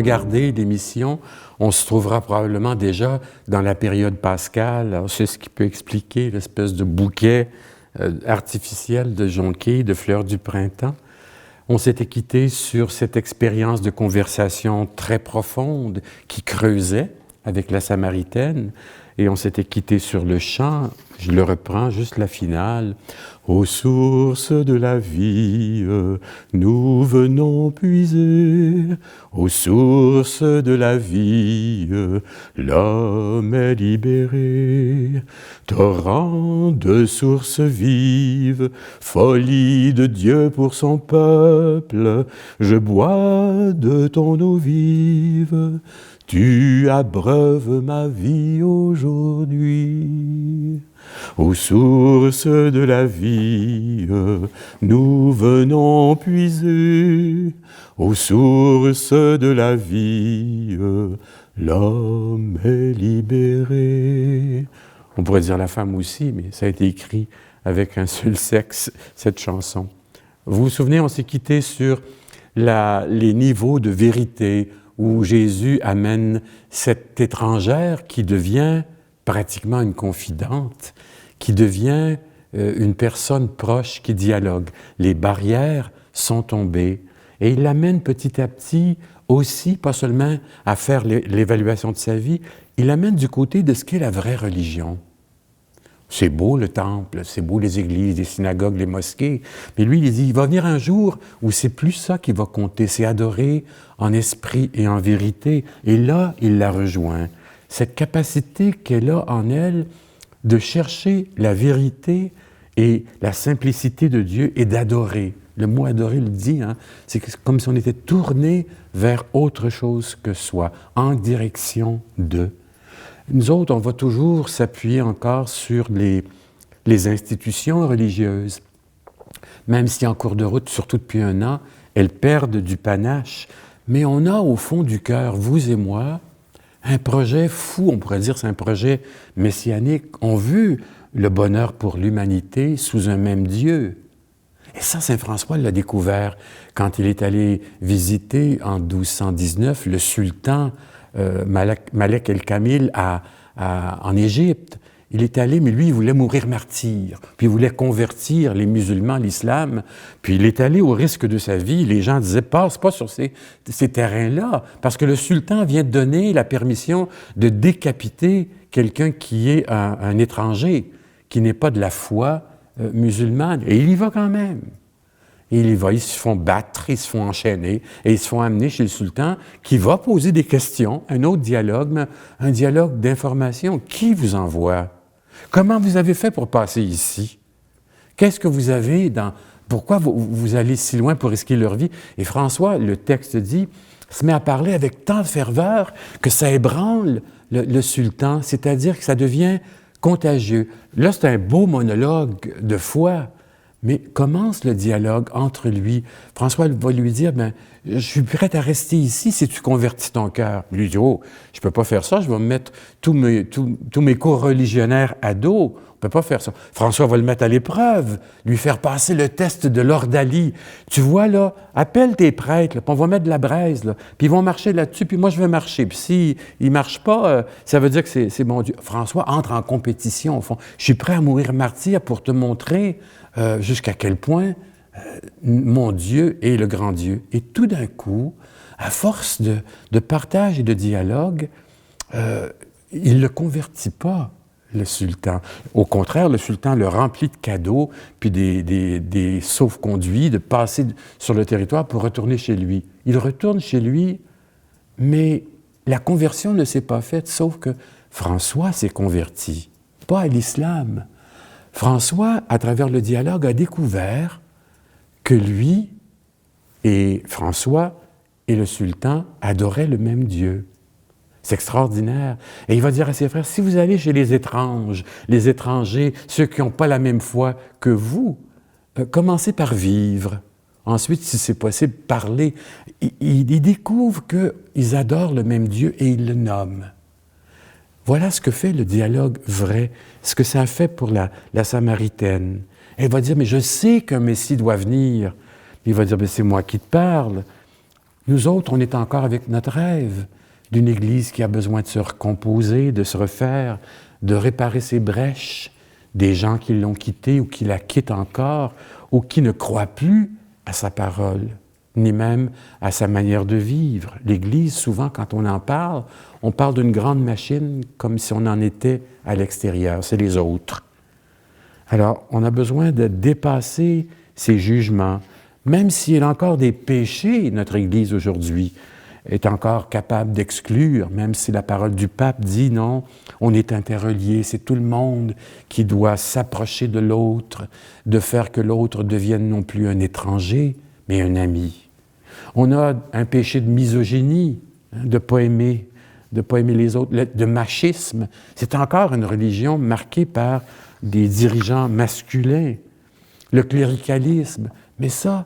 regardez l'émission, on se trouvera probablement déjà dans la période pascale. Alors, c'est ce qui peut expliquer l'espèce de bouquet artificiel de jonquilles, de fleurs du printemps. On s'était quitté sur cette expérience de conversation très profonde qui creusait avec la Samaritaine, et on s'était quitté sur le chant, je le reprends, juste la finale. « Aux sources de la vie, nous venons puiser, aux sources de la vie, l'homme est libéré. Torrent de sources vives, folie de Dieu pour son peuple, je bois de ton eau vive. Tu abreuves ma vie aujourd'hui. Aux sources de la vie, nous venons puiser. Aux sources de la vie, l'homme est libéré. » On pourrait dire la femme aussi, mais ça a été écrit avec un seul sexe, cette chanson. Vous vous souvenez, on s'est quitté sur les niveaux de vérité, où Jésus amène cette étrangère qui devient pratiquement une confidente, qui devient une personne proche qui dialogue. Les barrières sont tombées et il l'amène petit à petit aussi, pas seulement à faire l'évaluation de sa vie, il l'amène du côté de ce qu'est la vraie religion. C'est beau le temple, c'est beau les églises, les synagogues, les mosquées, mais lui, il dit, il va venir un jour où c'est plus ça qui va compter, c'est adorer en esprit et en vérité. Et là, il la rejoint. Cette capacité qu'elle a en elle de chercher la vérité et la simplicité de Dieu et d'adorer. Le mot « adorer » le dit, hein? C'est comme si on était tourné vers autre chose que soi, en direction de. Nous autres, on va toujours s'appuyer encore sur les institutions religieuses, même si en cours de route, surtout depuis un an, elles perdent du panache. Mais on a au fond du cœur, vous et moi, un projet fou, on pourrait dire c'est un projet messianique. On veut le bonheur pour l'humanité sous un même Dieu. Et ça, saint François l'a découvert quand il est allé visiter en 1219 le sultan Malek el-Kamil en Égypte. Il est allé, mais lui, il voulait mourir martyr, puis il voulait convertir les musulmans à l'islam, puis il est allé au risque de sa vie. Les gens disaient, passe pas sur ces terrains-là, parce que le sultan vient de donner la permission de décapiter quelqu'un qui est un étranger, qui n'est pas de la foi musulmane. Et il y va quand même. Et il y va, ils se font battre, ils se font enchaîner, et ils se font amener chez le sultan qui va poser des questions, un autre dialogue, mais un dialogue d'information. Qui vous envoie? Comment vous avez fait pour passer ici? Qu'est-ce que vous avez dans... Pourquoi vous allez si loin pour risquer leur vie? Et François, le texte dit, se met à parler avec tant de ferveur que ça ébranle le sultan, c'est-à-dire que ça devient contagieux. Là, c'est un beau monologue de foi. Mais commence le dialogue entre lui. François va lui dire, « Je suis prêt à rester ici si tu convertis ton cœur. » Lui dit, « Oh, je ne peux pas faire ça, je vais me mettre tous mes co-religionnaires à dos. On ne peut pas faire ça. » François va le mettre à l'épreuve, lui faire passer le test de l'ordalie. Tu vois, là, appelle tes prêtres, là, puis on va mettre de la braise, là, puis ils vont marcher là-dessus, puis moi, je vais marcher. Puis s'ils ne marchent pas, ça veut dire que c'est mon Dieu. François entre en compétition, au fond. Je suis prêt à mourir martyr pour te montrer jusqu'à quel point mon Dieu est le grand Dieu. Et tout d'un coup, à force de partage et de dialogue, il ne le convertit pas, le sultan. Au contraire, le sultan le remplit de cadeaux, puis des sauf-conduits, de passer sur le territoire pour retourner chez lui. Il retourne chez lui, mais la conversion ne s'est pas faite, sauf que François s'est converti, pas à l'islam. François, à travers le dialogue, a découvert que lui et François et le sultan adoraient le même Dieu. C'est extraordinaire. Et il va dire à ses frères, si vous allez chez les étranges, les étrangers, ceux qui n'ont pas la même foi que vous, commencez par vivre. Ensuite, si c'est possible, parler. Ils découvrent qu'ils adorent le même Dieu et ils le nomment. Voilà ce que fait le dialogue vrai, ce que ça a fait pour la Samaritaine. Elle va dire, mais je sais qu'un Messie doit venir. Il va dire, mais c'est moi qui te parle. Nous autres, on est encore avec notre rêve d'une Église qui a besoin de se recomposer, de se refaire, de réparer ses brèches, des gens qui l'ont quittée ou qui la quittent encore, ou qui ne croient plus à sa parole, ni même à sa manière de vivre. L'Église, souvent, quand on parle d'une grande machine comme si on en était à l'extérieur. C'est les autres. Alors, on a besoin de dépasser ces jugements, même s'il y a encore des péchés, notre Église aujourd'hui est encore capable d'exclure, même si la parole du pape dit non, on est interreliés, c'est tout le monde qui doit s'approcher de l'autre, de faire que l'autre devienne non plus un étranger, mais un ami. On a un péché de misogynie, de ne pas aimer les autres, de machisme. C'est encore une religion marquée par des dirigeants masculins, le cléricalisme, mais ça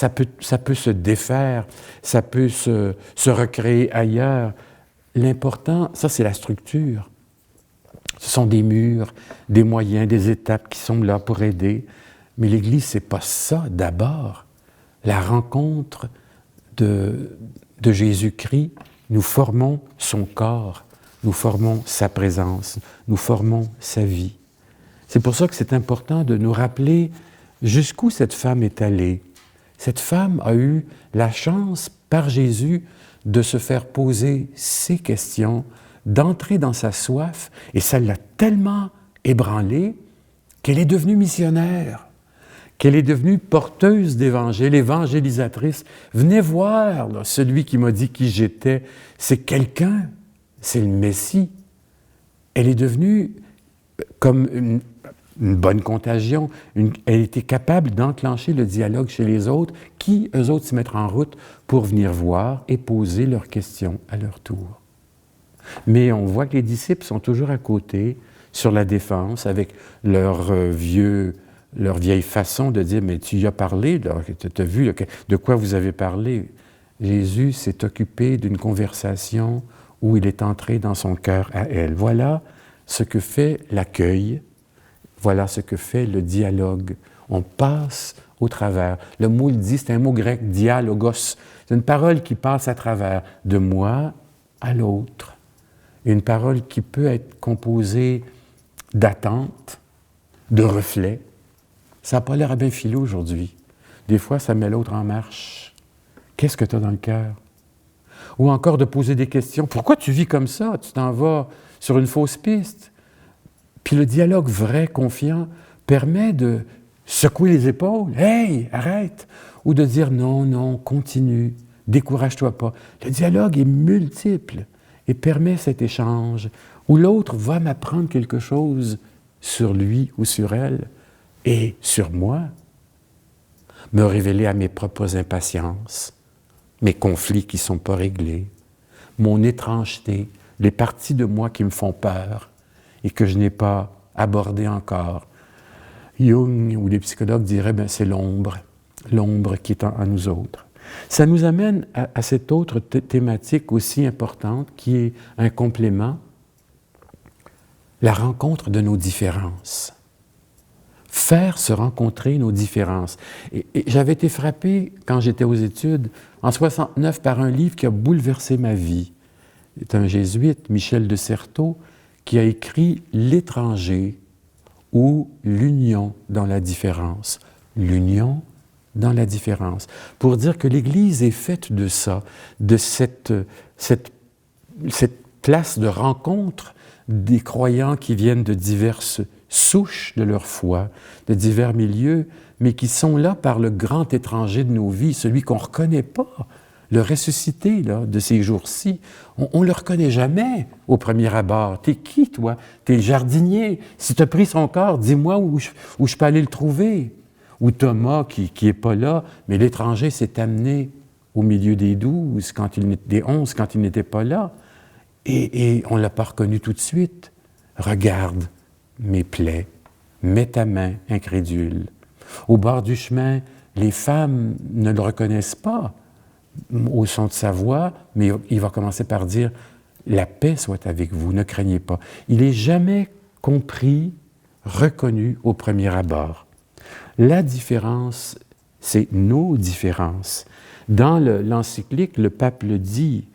peut se défaire, ça peut se recréer ailleurs. L'important, ça c'est la structure. Ce sont des murs, des moyens, des étapes qui sont là pour aider. Mais l'Église, c'est pas ça d'abord. La rencontre de Jésus-Christ, nous formons son corps, nous formons sa présence, nous formons sa vie. C'est pour ça que c'est important de nous rappeler jusqu'où cette femme est allée. Cette femme a eu la chance, par Jésus, de se faire poser ces questions, d'entrer dans sa soif, et ça l'a tellement ébranlée qu'elle est devenue missionnaire, qu'elle est devenue porteuse d'Évangile, évangélisatrice. Venez voir, là, celui qui m'a dit qui j'étais, c'est quelqu'un, c'est le Messie. Elle est devenue comme une bonne contagion. Elle était capable d'enclencher le dialogue chez les autres, qui, eux autres, se mettent en route pour venir voir et poser leurs questions à leur tour. Mais on voit que les disciples sont toujours à côté, sur la défense, avec leur vieille façon de dire « Mais tu y as parlé, tu as vu de quoi vous avez parlé. » Jésus s'est occupé d'une conversation où il est entré dans son cœur à elle. Voilà ce que fait l'accueil. Voilà ce que fait le dialogue. On passe au travers. Le mot le dit, c'est un mot grec, dialogos. C'est une parole qui passe à travers de moi à l'autre. Une parole qui peut être composée d'attente, de reflet. Ça n'a pas l'air à bien filer aujourd'hui. Des fois, ça met l'autre en marche. Qu'est-ce que tu as dans le cœur? Ou encore de poser des questions. Pourquoi tu vis comme ça? Tu t'en vas sur une fausse piste. Puis le dialogue vrai, confiant, permet de secouer les épaules. « Hey, arrête! » Ou de dire « Non, non, continue, décourage-toi pas. » Le dialogue est multiple et permet cet échange où l'autre va m'apprendre quelque chose sur lui ou sur elle et sur moi, me révéler à mes propres impatiences, mes conflits qui ne sont pas réglés, mon étrangeté, les parties de moi qui me font peur et que je n'ai pas abordées encore. Jung ou les psychologues diraient « c'est l'ombre qui est en nous autres ». Ça nous amène à cette autre thématique aussi importante qui est un complément, la rencontre de nos différences. Faire se rencontrer nos différences. Et j'avais été frappé, quand j'étais aux études, en 69, par un livre qui a bouleversé ma vie. C'est un jésuite, Michel de Certeau, qui a écrit « L'étranger » ou « L'union dans la différence ». L'union dans la différence. Pour dire que l'Église est faite de ça, de cette place de rencontre des croyants qui viennent de diverses souches de leur foi, de divers milieux, mais qui sont là par le grand étranger de nos vies, celui qu'on ne reconnaît pas, le ressuscité là, de ces jours-ci. On ne le reconnaît jamais au premier abord. T'es qui, toi? T'es le jardinier. Si tu as pris son corps, dis-moi où je peux aller le trouver. Ou Thomas, qui n'est pas là, mais l'étranger s'est amené au milieu des 12, des 11, quand il n'était pas là. Et on ne l'a pas reconnu tout de suite. Regarde mes plaies, mets ta main, incrédule. Au bord du chemin, les femmes ne le reconnaissent pas au son de sa voix, mais il va commencer par dire « La paix soit avec vous, ne craignez pas ». Il n'est jamais compris, reconnu au premier abord. La différence, c'est nos différences. Dans l'encyclique, le pape le dit,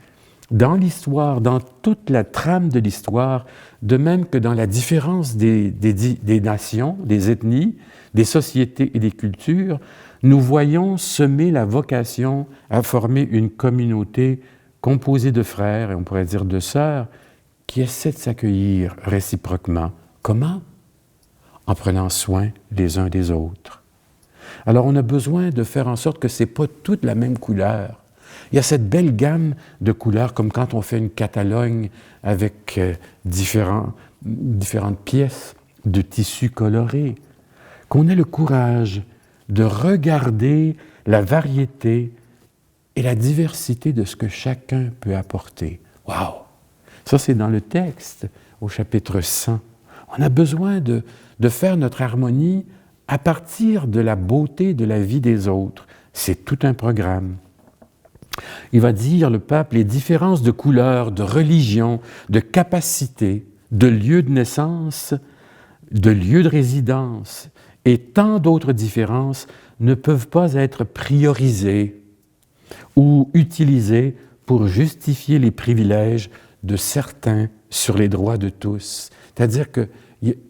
dans l'histoire, dans toute la trame de l'histoire, de même que dans la différence des nations, des ethnies, des sociétés et des cultures, nous voyons semer la vocation à former une communauté composée de frères, et on pourrait dire de sœurs, qui essaient de s'accueillir réciproquement. Comment? En prenant soin les uns des autres. Alors, on a besoin de faire en sorte que ce n'est pas toute la même couleur. Il y a cette belle gamme de couleurs, comme quand on fait une Catalogne avec différentes pièces de tissus colorés. Qu'on ait le courage de regarder la variété et la diversité de ce que chacun peut apporter. Wow! Ça, c'est dans le texte, au chapitre 100. On a besoin de faire notre harmonie à partir de la beauté de la vie des autres. C'est tout un programme. Il va dire, le pape, les différences de couleur, de religion, de capacité, de lieu de naissance, de lieu de résidence et tant d'autres différences ne peuvent pas être priorisées ou utilisées pour justifier les privilèges de certains sur les droits de tous. C'est-à-dire qu'il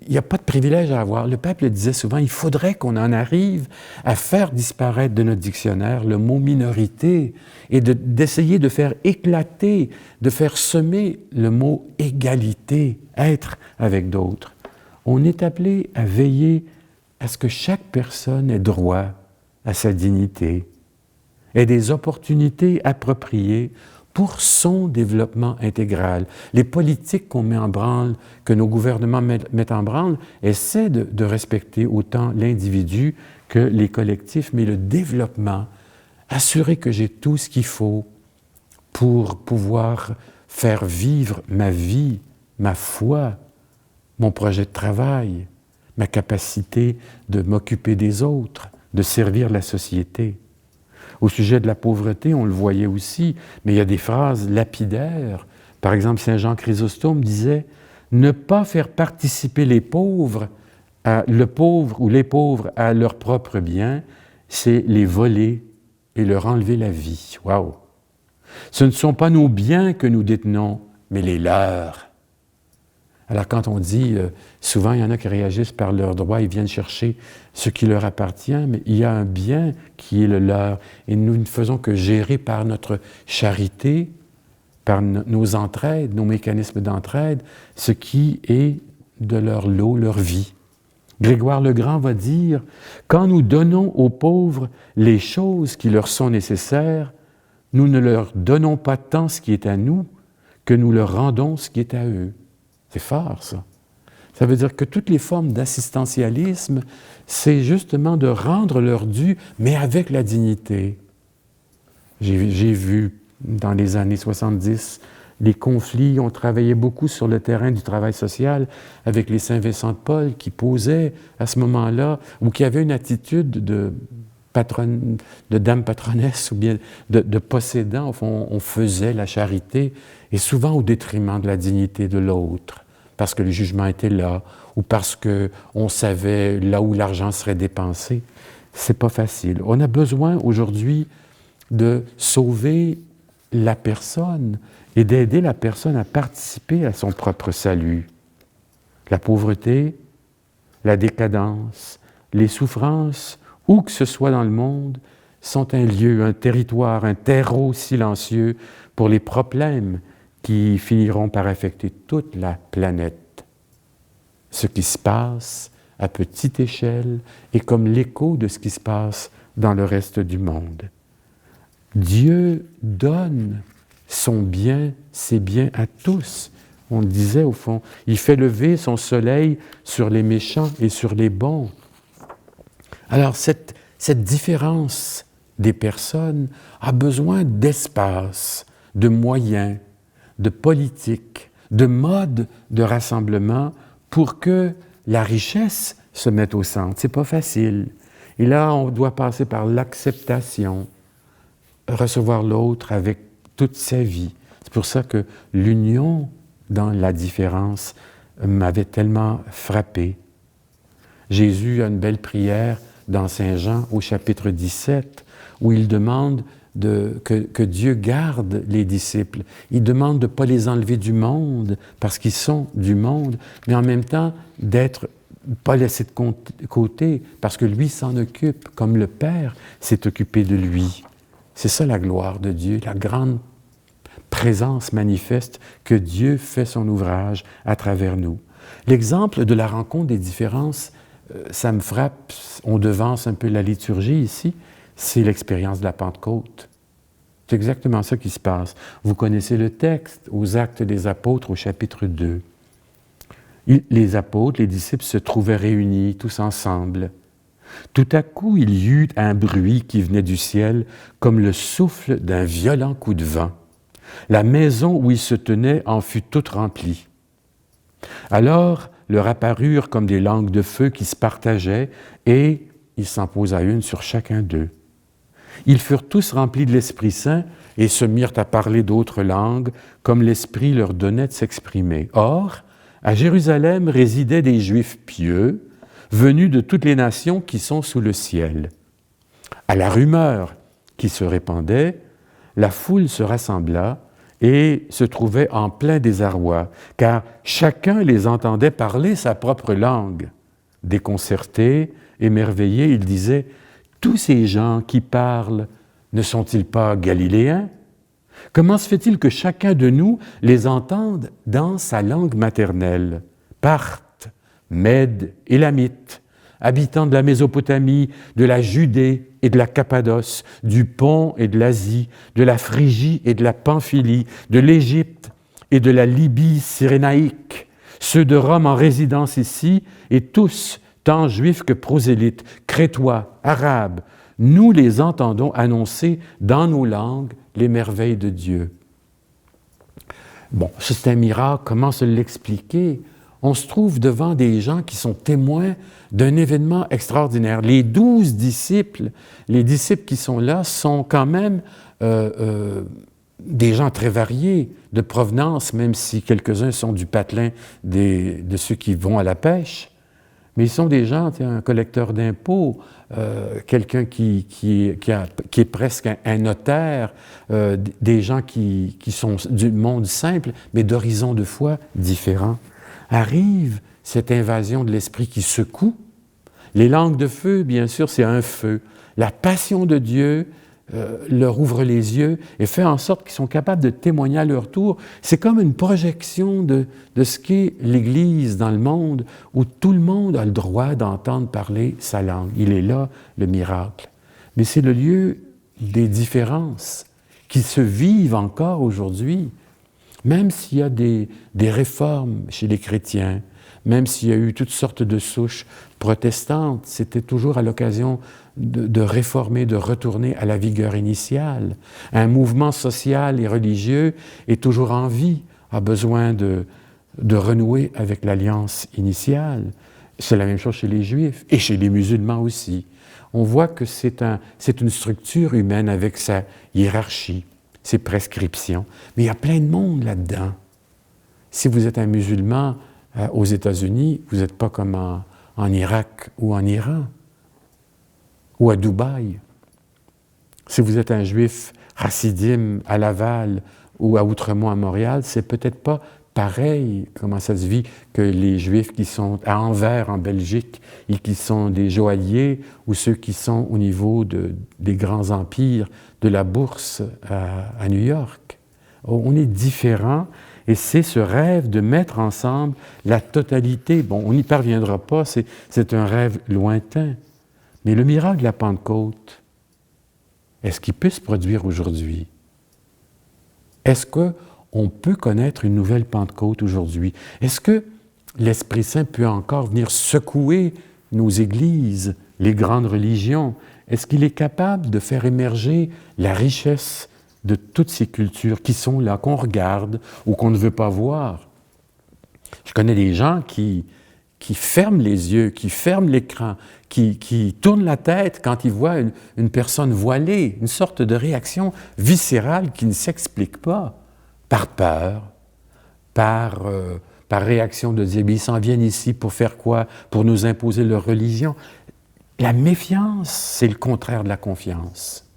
n'y a pas de privilège à avoir. Le pape le disait souvent, il faudrait qu'on en arrive à faire disparaître de notre dictionnaire le mot minorité et d'essayer de faire éclater, de faire semer le mot égalité, être avec d'autres. On est appelé à veiller à ce que chaque personne ait droit à sa dignité, ait des opportunités appropriées pour son développement intégral. Les politiques qu'on met en branle, que nos gouvernements mettent en branle, essaient de respecter autant l'individu que les collectifs, mais le développement, assurer que j'ai tout ce qu'il faut pour pouvoir faire vivre ma vie, ma foi, mon projet de travail, ma capacité de m'occuper des autres, de servir la société. Au sujet de la pauvreté, on le voyait aussi, mais il y a des phrases lapidaires. Par exemple, Saint Jean Chrysostome disait « Ne pas faire participer le pauvre ou les pauvres à leurs propres biens, c'est les voler et leur enlever la vie. » Waouh! Ce ne sont pas nos biens que nous détenons, mais les leurs. Alors quand on dit, souvent il y en a qui réagissent par leurs droits, ils viennent chercher ce qui leur appartient, mais il y a un bien qui est le leur. Et nous ne faisons que gérer par notre charité, par nos entraides, nos mécanismes d'entraide, ce qui est de leur lot, leur vie. Grégoire le Grand va dire, quand nous donnons aux pauvres les choses qui leur sont nécessaires, nous ne leur donnons pas tant ce qui est à nous que nous leur rendons ce qui est à eux. C'est fort, ça. Ça veut dire que toutes les formes d'assistantialisme, c'est justement de rendre leur dû, mais avec la dignité. J'ai vu, dans les années 70, les conflits, on travaillait beaucoup sur le terrain du travail social avec les Saint-Vincent-de-Paul qui posaient à ce moment-là, ou qui avaient une attitude de dame patronesse ou bien de possédant. Au fond, on faisait la charité, et souvent au détriment de la dignité de l'autre, parce que le jugement était là, ou parce qu'on savait là où l'argent serait dépensé. C'est pas facile. On a besoin aujourd'hui de sauver la personne et d'aider la personne à participer à son propre salut. La pauvreté, la décadence, les souffrances, où que ce soit dans le monde, sont un lieu, un territoire, un terreau silencieux pour les problèmes qui finiront par affecter toute la planète. Ce qui se passe à petite échelle est comme l'écho de ce qui se passe dans le reste du monde. Dieu donne son bien, ses biens à tous. On le disait au fond, il fait lever son soleil sur les méchants et sur les bons. Alors cette différence des personnes a besoin d'espace, de moyens, de politique, de modes de rassemblement pour que la richesse se mette au centre. C'est pas facile. Et là, on doit passer par l'acceptation, recevoir l'autre avec toute sa vie. C'est pour ça que l'union dans la différence m'avait tellement frappé. Jésus a une belle prière dans Saint Jean au chapitre 17 où il demande que Dieu garde les disciples. Il demande de ne pas les enlever du monde, parce qu'ils sont du monde, mais en même temps d'être pas laissés de côté, parce que lui s'en occupe, comme le Père s'est occupé de lui. C'est ça la gloire de Dieu, la grande présence manifeste que Dieu fait son ouvrage à travers nous. L'exemple de la rencontre des différences, ça me frappe, on devance un peu la liturgie ici, c'est l'expérience de la Pentecôte. C'est exactement ça qui se passe. Vous connaissez le texte aux Actes des Apôtres au chapitre 2. Les apôtres, les disciples se trouvaient réunis tous ensemble. Tout à coup, il y eut un bruit qui venait du ciel comme le souffle d'un violent coup de vent. La maison où ils se tenaient en fut toute remplie. Alors leur apparurent comme des langues de feu qui se partageaient et il s'en posa une sur chacun d'eux. Ils furent tous remplis de l'Esprit Saint et se mirent à parler d'autres langues comme l'Esprit leur donnait de s'exprimer. Or, à Jérusalem résidaient des Juifs pieux, venus de toutes les nations qui sont sous le ciel. À la rumeur qui se répandait, la foule se rassembla et se trouvait en plein désarroi, car chacun les entendait parler sa propre langue. Déconcertés, émerveillés, ils disaient « Tous ces gens qui parlent, ne sont-ils pas galiléens? Comment se fait-il que chacun de nous les entende dans sa langue maternelle? Parthes, Mèdes, Élamites, habitants de la Mésopotamie, de la Judée et de la Cappadoce, du Pont et de l'Asie, de la Phrygie et de la Pamphylie, de l'Égypte et de la Libye cyrénaïque, ceux de Rome en résidence ici, et tous, tant juifs que prosélytes, crétois, arabes, nous les entendons annoncer dans nos langues les merveilles de Dieu. Bon, c'est un miracle, comment se l'expliquer? On se trouve devant des gens qui sont témoins d'un événement extraordinaire. Les 12 disciples, les disciples qui sont là, sont quand même des gens très variés de provenance, même si quelques-uns sont du patelin de ceux qui vont à la pêche. Mais ils sont des gens, un collecteur d'impôts, quelqu'un qui est presque un notaire, des gens qui sont du monde simple, mais d'horizons de foi différents. Arrive cette invasion de l'esprit qui secoue. Les langues de feu, bien sûr, c'est un feu. La passion de Dieu leur ouvre les yeux et fait en sorte qu'ils sont capables de témoigner à leur tour. C'est comme une projection de ce qu'est l'Église dans le monde, où tout le monde a le droit d'entendre parler sa langue. Il est là, le miracle. Mais c'est le lieu des différences qui se vivent encore aujourd'hui. Même s'il y a des réformes chez les chrétiens, même s'il y a eu toutes sortes de souches protestantes, c'était toujours à l'occasion de réformer, de retourner à la vigueur initiale. Un mouvement social et religieux est toujours en vie, a besoin de renouer avec l'alliance initiale. C'est la même chose chez les Juifs et chez les musulmans aussi. On voit que c'est une structure humaine avec sa hiérarchie, ses prescriptions. Mais il y a plein de monde là-dedans. Si vous êtes un musulman aux États-Unis, vous n'êtes pas comme en Irak ou en Iran ou à Dubaï. Si vous êtes un juif chassidim à Laval ou à Outremont à Montréal, c'est peut-être pas pareil comment ça se vit que les juifs qui sont à Anvers en Belgique et qui sont des joailliers ou ceux qui sont au niveau des grands empires de la bourse à New York. On est différents et c'est ce rêve de mettre ensemble la totalité. Bon, on n'y parviendra pas, c'est un rêve lointain. Mais le miracle de la Pentecôte, est-ce qu'il peut se produire aujourd'hui? Est-ce qu'on peut connaître une nouvelle Pentecôte aujourd'hui? Est-ce que l'Esprit Saint peut encore venir secouer nos églises, les grandes religions? Est-ce qu'il est capable de faire émerger la richesse de toutes ces cultures qui sont là, qu'on regarde ou qu'on ne veut pas voir? Je connais des gens qui ferment les yeux, qui ferment l'écran, qui tournent la tête quand ils voient une personne voilée, une sorte de réaction viscérale qui ne s'explique pas, par peur, par réaction de dire « ils s'en viennent ici pour faire quoi? Pour nous imposer leur religion ». La méfiance, c'est le contraire de la confiance.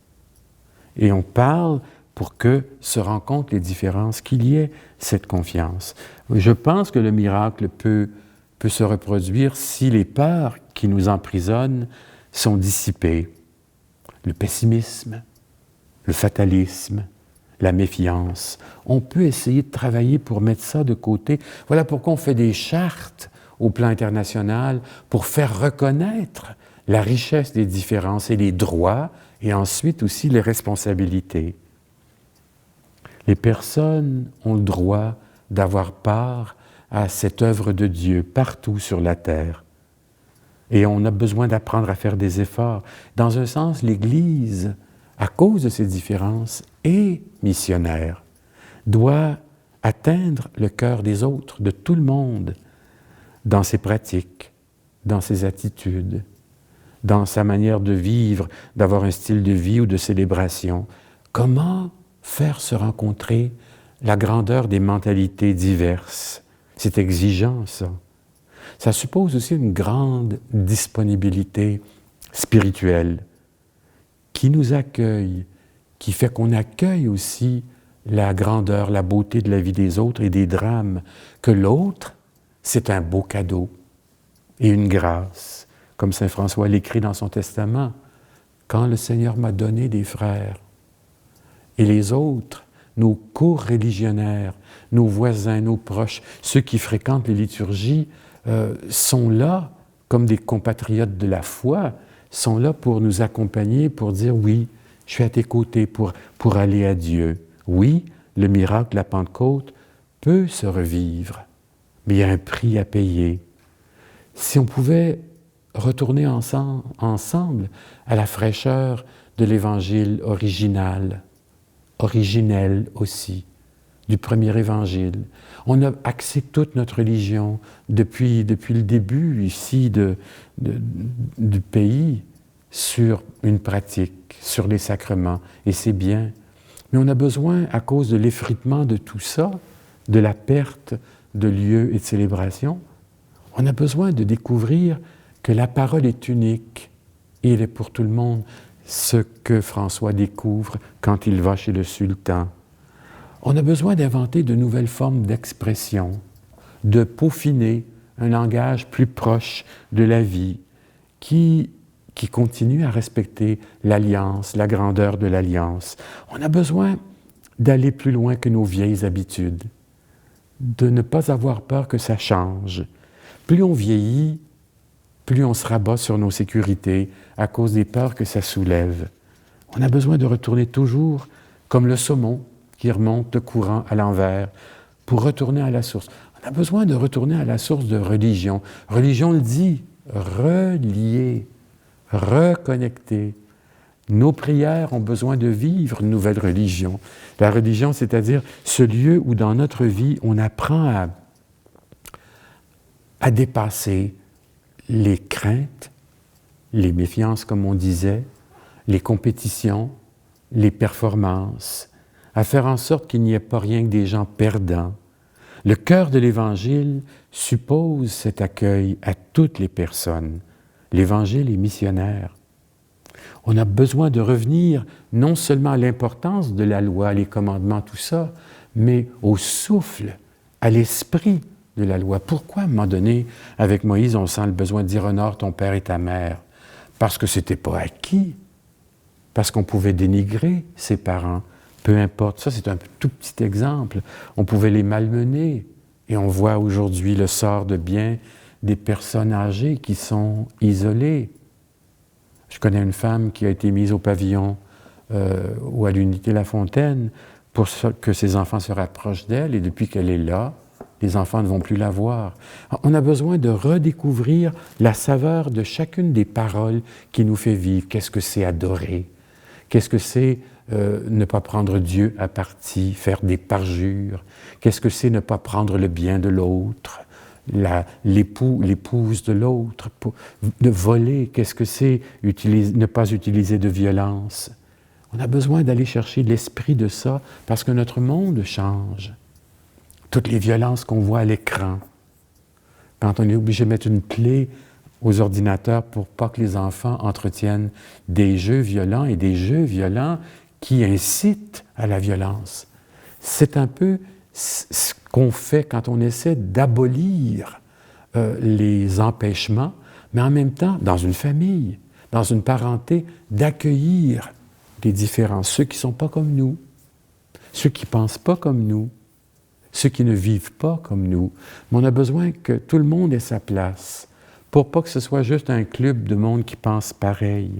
Et on parle pour que se rencontrent les différences, qu'il y ait cette confiance. Je pense que le miracle peut se reproduire si les peurs qui nous emprisonnent sont dissipées. Le pessimisme, le fatalisme, la méfiance. On peut essayer de travailler pour mettre ça de côté. Voilà pourquoi on fait des chartes au plan international pour faire reconnaître la richesse des différences et les droits et ensuite aussi les responsabilités. Les personnes ont le droit d'avoir part à cette œuvre de Dieu partout sur la terre. Et on a besoin d'apprendre à faire des efforts. Dans un sens, l'Église, à cause de ces différences, est missionnaire, doit atteindre le cœur des autres, de tout le monde, dans ses pratiques, dans ses attitudes, dans sa manière de vivre, d'avoir un style de vie ou de célébration. Comment faire se rencontrer la grandeur des mentalités diverses? C'est exigeant, ça. Ça suppose aussi une grande disponibilité spirituelle qui nous accueille, qui fait qu'on accueille aussi la grandeur, la beauté de la vie des autres et des drames, que l'autre, c'est un beau cadeau et une grâce. Comme saint François l'écrit dans son testament, « Quand le Seigneur m'a donné des frères, et les autres, nos co-religionnaires, nos voisins, nos proches, ceux qui fréquentent les liturgies, sont là comme des compatriotes de la foi, sont là pour nous accompagner, pour dire « Oui, je suis à tes côtés pour aller à Dieu. » Oui, le miracle de la Pentecôte peut se revivre, mais il y a un prix à payer. Si on pouvait retourner ensemble à la fraîcheur de l'Évangile original, originel aussi, du premier Évangile. On a axé toute notre religion depuis le début ici du pays sur une pratique, sur les sacrements, et c'est bien. Mais on a besoin, à cause de l'effritement de tout ça, de la perte de lieux et de célébration, on a besoin de découvrir que la parole est unique et elle est pour tout le monde, ce que François découvre quand il va chez le sultan. On a besoin d'inventer de nouvelles formes d'expression, de peaufiner un langage plus proche de la vie, qui continue à respecter l'alliance, la grandeur de l'alliance. On a besoin d'aller plus loin que nos vieilles habitudes, de ne pas avoir peur que ça change. Plus on vieillit, plus on se rabat sur nos sécurités à cause des peurs que ça soulève. On a besoin de retourner toujours comme le saumon qui remonte de courant à l'envers pour retourner à la source. On a besoin de retourner à la source de religion. Religion le dit, relier, reconnecter. Nos prières ont besoin de vivre une nouvelle religion. La religion, c'est-à-dire ce lieu où dans notre vie, on apprend à dépasser les craintes, les méfiances, comme on disait, les compétitions, les performances, à faire en sorte qu'il n'y ait pas rien que des gens perdants. Le cœur de l'Évangile suppose cet accueil à toutes les personnes. L'Évangile est missionnaire. On a besoin de revenir non seulement à l'importance de la loi, les commandements, tout ça, mais au souffle, à l'esprit de la loi. Pourquoi, à un moment donné, avec Moïse, on sent le besoin de dire « honore ton père et ta mère » ? Parce que ce n'était pas acquis, parce qu'on pouvait dénigrer ses parents. Peu importe, ça c'est un tout petit exemple. On pouvait les malmener. Et on voit aujourd'hui le sort de bien des personnes âgées qui sont isolées. Je connais une femme qui a été mise au pavillon ou à l'unité La Fontaine pour que ses enfants se rapprochent d'elle, et depuis qu'elle est là, les enfants ne vont plus la voir. On a besoin de redécouvrir la saveur de chacune des paroles qui nous fait vivre. Qu'est-ce que c'est adorer? Qu'est-ce que c'est ne pas prendre Dieu à partie, faire des parjures? Qu'est-ce que c'est ne pas prendre le bien de l'autre, l'épouse de l'autre, de voler? Qu'est-ce que c'est ne pas utiliser de violence? On a besoin d'aller chercher l'esprit de ça parce que notre monde change. Toutes les violences qu'on voit à l'écran, quand on est obligé de mettre une clé aux ordinateurs pour pas que les enfants entretiennent des jeux violents et des jeux violents qui incite à la violence. C'est un peu ce qu'on fait quand on essaie d'abolir les empêchements, mais en même temps, dans une famille, dans une parenté, d'accueillir les différents, ceux qui ne sont pas comme nous, ceux qui ne pensent pas comme nous, ceux qui ne vivent pas comme nous. Mais on a besoin que tout le monde ait sa place, pour pas que ce soit juste un club de monde qui pense pareil.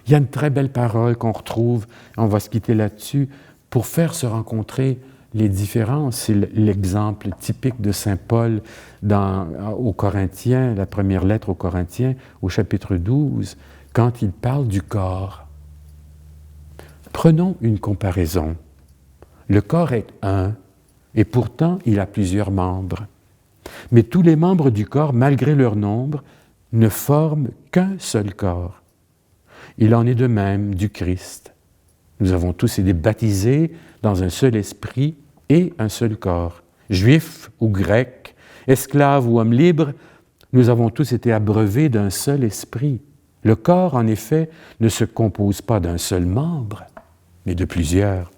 Il y a une très belle parole qu'on retrouve, on va se quitter là-dessus, pour faire se rencontrer les différences. C'est l'exemple typique de saint Paul aux Corinthiens, la première lettre aux Corinthiens, au chapitre 12, quand il parle du corps. Prenons une comparaison. Le corps est un, et pourtant il a plusieurs membres. Mais tous les membres du corps, malgré leur nombre, ne forment qu'un seul corps. Il en est de même du Christ. Nous avons tous été baptisés dans un seul esprit et un seul corps. Juifs ou grecs, esclaves ou hommes libres, nous avons tous été abreuvés d'un seul esprit. Le corps, en effet, ne se compose pas d'un seul membre, mais de plusieurs.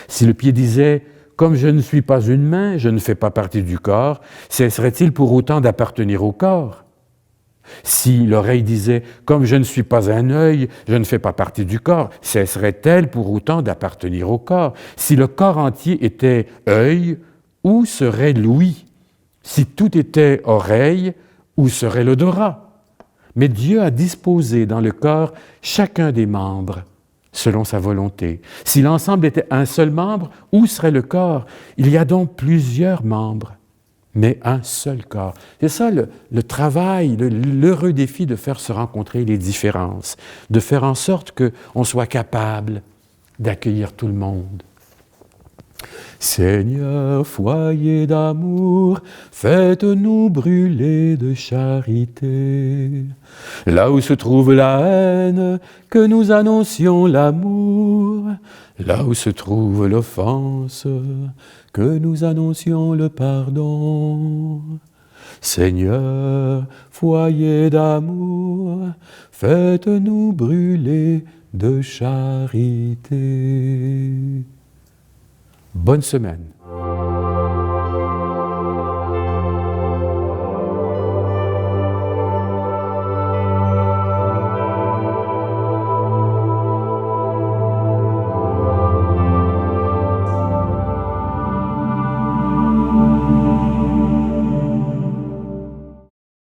Si le pied disait « Comme je ne suis pas une main, je ne fais pas partie du corps », cesserait-il pour autant d'appartenir au corps? Si l'oreille disait « Comme je ne suis pas un œil, je ne fais pas partie du corps », cesserait-elle pour autant d'appartenir au corps? Si le corps entier était œil, où serait l'ouïe? Si tout était oreille, où serait l'odorat? Mais Dieu a disposé dans le corps chacun des membres selon sa volonté. Si l'ensemble était un seul membre, où serait le corps? Il y a donc plusieurs membres, mais un seul corps. C'est ça le travail, l'heureux défi de faire se rencontrer les différences, de faire en sorte qu'on soit capable d'accueillir tout le monde. Seigneur, foyer d'amour, faites-nous brûler de charité. Là où se trouve la haine, que nous annoncions l'amour. Là où se trouve l'offense, que nous annoncions le pardon. Seigneur, foyer d'amour, faites-nous brûler de charité. Bonne semaine.